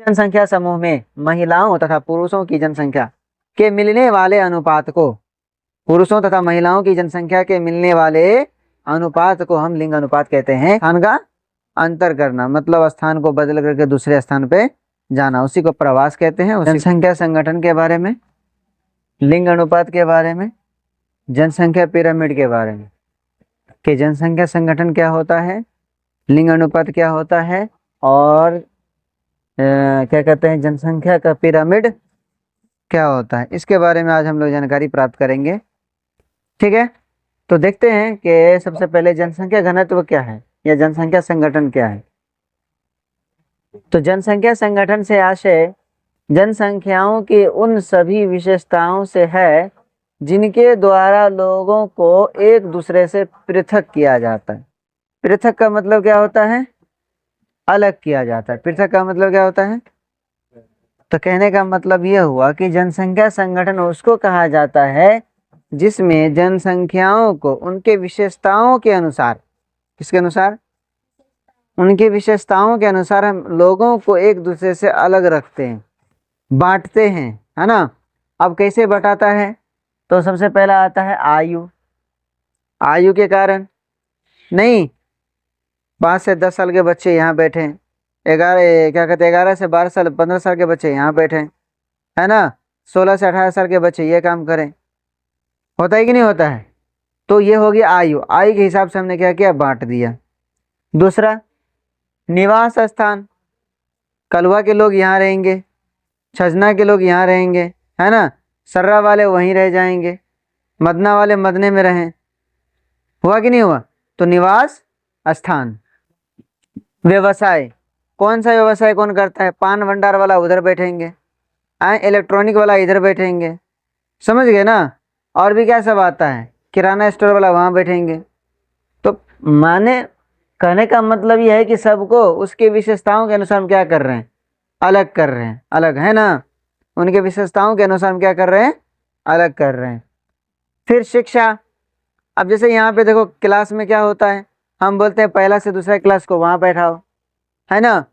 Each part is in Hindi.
जनसंख्या समूह में महिलाओं तथा पुरुषों की जनसंख्या के मिलने वाले अनुपात को, पुरुषों तथा महिलाओं की जनसंख्या के मिलने वाले अनुपात को हम लिंग अनुपात कहते हैं। स्थान का अंतर करना मतलब स्थान को बदल करके दूसरे स्थान पे जाना, उसी को प्रवास कहते हैं। जनसंख्या संगठन के बारे में, लिंग अनुपात के बारे में, जनसंख्या पिरामिड के बारे में कि जनसंख्या संगठन क्या होता है, लिंग अनुपात क्या होता है और क्या कहते हैं जनसंख्या का पिरामिड क्या होता है, इसके बारे में आज हम लोग जानकारी प्राप्त करेंगे। ठीक है, तो देखते हैं कि सबसे पहले जनसंख्या घनत्व क्या है या जनसंख्या संगठन क्या है। तो जनसंख्या संगठन से आशय जनसंख्याओं की उन सभी विशेषताओं से है जिनके द्वारा लोगों को एक दूसरे से पृथक किया जाता है। पृथक का मतलब क्या होता है, अलग किया जाता है। पृथक का मतलब क्या होता है, तो कहने का मतलब यह हुआ कि जनसंख्या संगठन उसको कहा जाता है जिसमें जनसंख्याओं को उनके विशेषताओं के अनुसार, किसके अनुसार, उनकी विशेषताओं के अनुसार हम लोगों को एक दूसरे से अलग रखते हैं, बांटते हैं, है ना। अब कैसे बटाता है, तो सबसे पहला आता है आयु। आयु के कारण नहीं, 5 से 10 साल के बच्चे यहाँ बैठे हैं, 11 से 12 साल 15 साल के बच्चे यहाँ बैठे हैं, है ना। 16 से 18 साल के बच्चे ये काम करें, होता है कि नहीं होता है। तो ये होगी आयु। आयु के हिसाब से हमने क्या किया, बांट दिया। दूसरा निवास स्थान, कलवा के लोग यहाँ रहेंगे, छजना के लोग यहाँ रहेंगे, है ना। सर्रा वाले वहीं रह जाएंगे, मदना वाले मदने में रहें, हुआ कि नहीं हुआ। तो निवास स्थान। व्यवसाय, कौन सा व्यवसाय कौन करता है, पान भंडार वाला उधर बैठेंगे, इलेक्ट्रॉनिक वाला इधर बैठेंगे, समझ गए ना। और भी क्या सब आता है, किराना स्टोर वाला वहाँ बैठेंगे। तो माने कहने का मतलब यह है कि सबको उसके विशेषताओं के अनुसार हम क्या कर रहे हैं, अलग कर रहे हैं, अलग है ना। उनके विशेषताओं के अनुसार हम क्या कर रहे हैं, अलग कर रहे हैं। फिर शिक्षा, अब जैसे यहाँ पे देखो क्लास में क्या होता है, हम बोलते हैं पहला से दूसरा क्लास को वहाँ बैठाओ, है ना।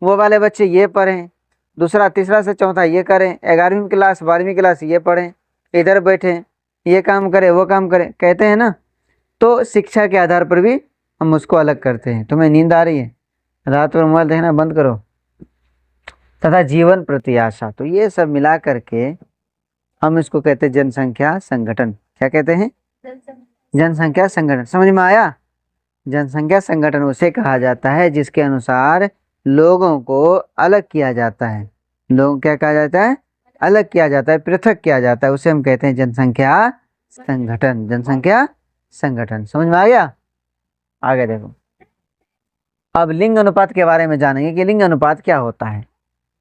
वो वाले बच्चे ये पढ़ें, दूसरा तीसरा से चौथा ये करें, 11वीं क्लास 12वीं क्लास ये पढ़ें, इधर बैठें, ये काम करें वो काम करें, कहते हैं ना। तो शिक्षा के आधार पर भी हम उसको अलग करते हैं। तुम्हें नींद आ रही है, रात भर मोबाइल देखना बंद करो। तथा जीवन प्रति आशा, तो ये सब मिला करके हम इसको कहते हैं जनसंख्या संगठन। क्या कहते हैं, जनसंख्या संगठन। समझ में आया। जनसंख्या संगठन उसे कहा जाता है जिसके अनुसार लोगों को अलग किया जाता है। लोगों क्या कहा जाता है, अलग किया जाता है, पृथक किया जाता है, उसे हम कहते हैं जनसंख्या संगठन। जनसंख्या संगठन, समझ में आ गया। आगे देखो, अब लिंग अनुपात के बारे में जानेंगे कि लिंग अनुपात क्या होता है।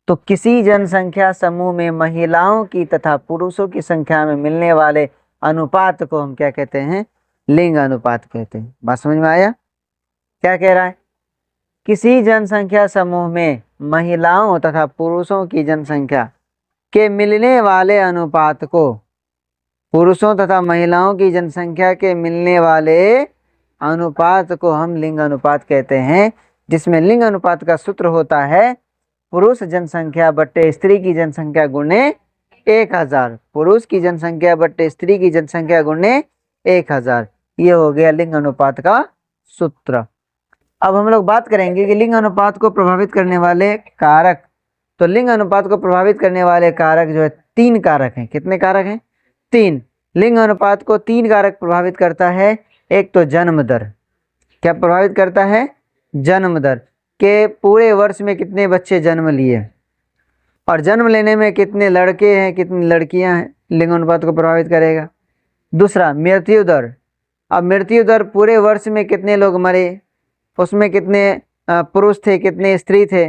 तो किसी जनसंख्या समूह में महिलाओं की तथा पुरुषों की संख्या में मिलने वाले अनुपात को हम क्या कहते हैं, लिंग अनुपात कहते हैं। बात समझ में आया। क्या कह रहा है, किसी जनसंख्या समूह में महिलाओं तथा पुरुषों की जनसंख्या के मिलने वाले अनुपात को, पुरुषों तथा महिलाओं की जनसंख्या के मिलने वाले अनुपात को हम लिंग अनुपात कहते हैं, जिसमें लिंग अनुपात का सूत्र होता है पुरुष जनसंख्या बट्टे स्त्री की जनसंख्या गुणे 1000। पुरुष की जनसंख्या बट्टे स्त्री की जनसंख्या गुणे 1000, ये हो गया लिंग अनुपात का सूत्र। अब हम लोग बात करेंगे कि लिंग अनुपात को प्रभावित करने वाले कारक। तो लिंग अनुपात को प्रभावित करने वाले कारक जो है 3 कारक हैं। कितने कारक हैं, 3। लिंग अनुपात को 3 कारक प्रभावित करता है। एक तो जन्म दर, क्या प्रभावित करता है, जन्म दर के पूरे वर्ष में कितने बच्चे जन्म लिए और जन्म लेने में कितने लड़के हैं कितनी लड़कियां हैं, लिंग अनुपात को प्रभावित करेगा। दूसरा मृत्यु दर, अब मृत्यु दर पूरे वर्ष में कितने लोग मरे, उसमें कितने पुरुष थे कितने स्त्री थे।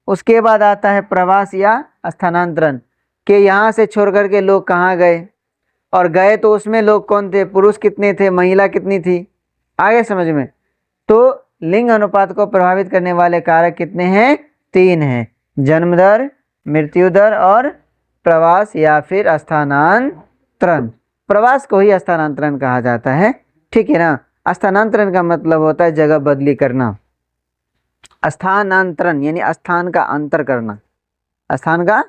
उसके बाद आता है प्रवास या स्थानांतरण, कि यहाँ से छोड़ कर के लोग कहाँ गए, और गए तो उसमें लोग कौन थे, पुरुष कितने थे महिला कितनी थी। आगे समझ में। तो लिंग अनुपात को प्रभावित करने वाले कारक कितने हैं, 3 हैं, जन्म दर, मृत्यु दर और प्रवास या फिर स्थानांतरण। प्रवास को ही स्थानांतरण कहा जाता है, ठीक है ना। स्थानांतरण का मतलब होता है जगह बदली करना, स्थानांतरण यानी स्थान का अंतर करना, स्थान का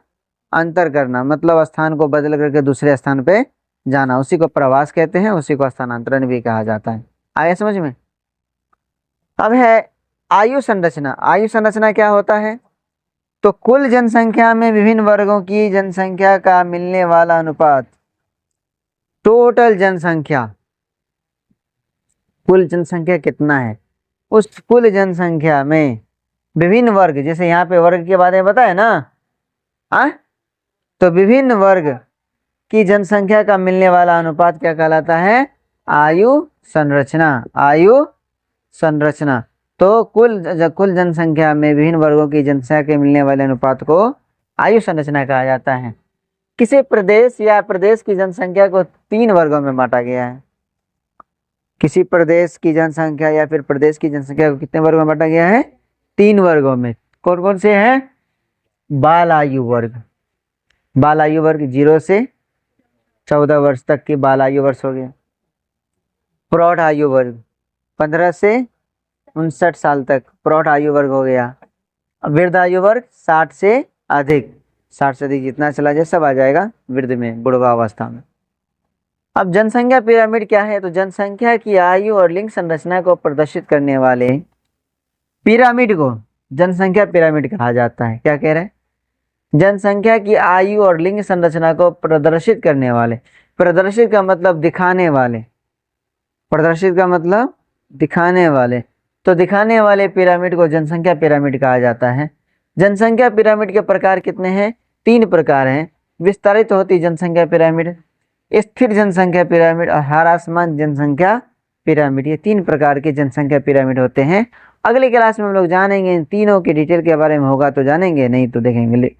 अंतर करना, मतलब स्थान को बदल करके दूसरे स्थान पे जाना, उसी को प्रवास कहते हैं, उसी को स्थानांतरण भी कहा जाता है। आया समझ में। अब है आयु संरचना। आयु संरचना क्या होता है? तो कुल जनसंख्या में विभिन्न वर्गों की जनसंख्या का मिलने वाला अनुपात, टोटल जनसंख्या, कुल जनसंख्या कितना है, उस कुल जनसंख्या में विभिन्न वर्ग, जैसे यहाँ पे वर्ग के बारे में बताया ना, तो विभिन्न वर्ग की जनसंख्या का मिलने वाला अनुपात क्या कहलाता है? आयु संरचना। आयु संरचना। तो कुल जनसंख्या में विभिन्न वर्गों की जनसंख्या के मिलने वाले अनुपात को आयु संरचना कहा जाता है। किसी प्रदेश या प्रदेश की जनसंख्या को 3 वर्गों में बांटा गया है। किसी प्रदेश की जनसंख्या या फिर प्रदेश की जनसंख्या को कितने वर्गों में बांटा गया है? 3 वर्गों में। कौन कौन से हैं? बाल आयु वर्ग। बाल आयु वर्ग 0 से 14 वर्ष तक की बाल आयु वर्ष हो गया। प्रौढ़ आयु वर्ग 15 से 59 साल तक प्रौढ़ आयु वर्ग हो गया। वृद्ध आयु वर्ग 60 से अधिक, 60 से अधिक जितना चला जाए सब आ जाएगा वृद्ध में, बुढ़ावस्था में। अब जनसंख्या पिरामिड क्या है? तो जनसंख्या की आयु और लिंग संरचना को प्रदर्शित करने वाले पिरामिड को जनसंख्या पिरामिड कहा जाता है। क्या कह रहे हैं? जनसंख्या की आयु और लिंग संरचना को प्रदर्शित करने वाले, प्रदर्शित का मतलब दिखाने वाले, प्रदर्शित का मतलब दिखाने वाले, तो दिखाने वाले पिरामिड को जनसंख्या पिरामिड कहा जाता है। जनसंख्या पिरामिड के प्रकार कितने हैं? 3 प्रकार हैं। विस्तारित होती जनसंख्या पिरामिड, स्थिर जनसंख्या पिरामिड और ह्रासमान जनसंख्या पिरामिड। ये 3 प्रकार के जनसंख्या पिरामिड होते हैं। अगली क्लास में हम लोग जानेंगे इन तीनों की डिटेल के बारे में, होगा तो जानेंगे, नहीं तो देखेंगे।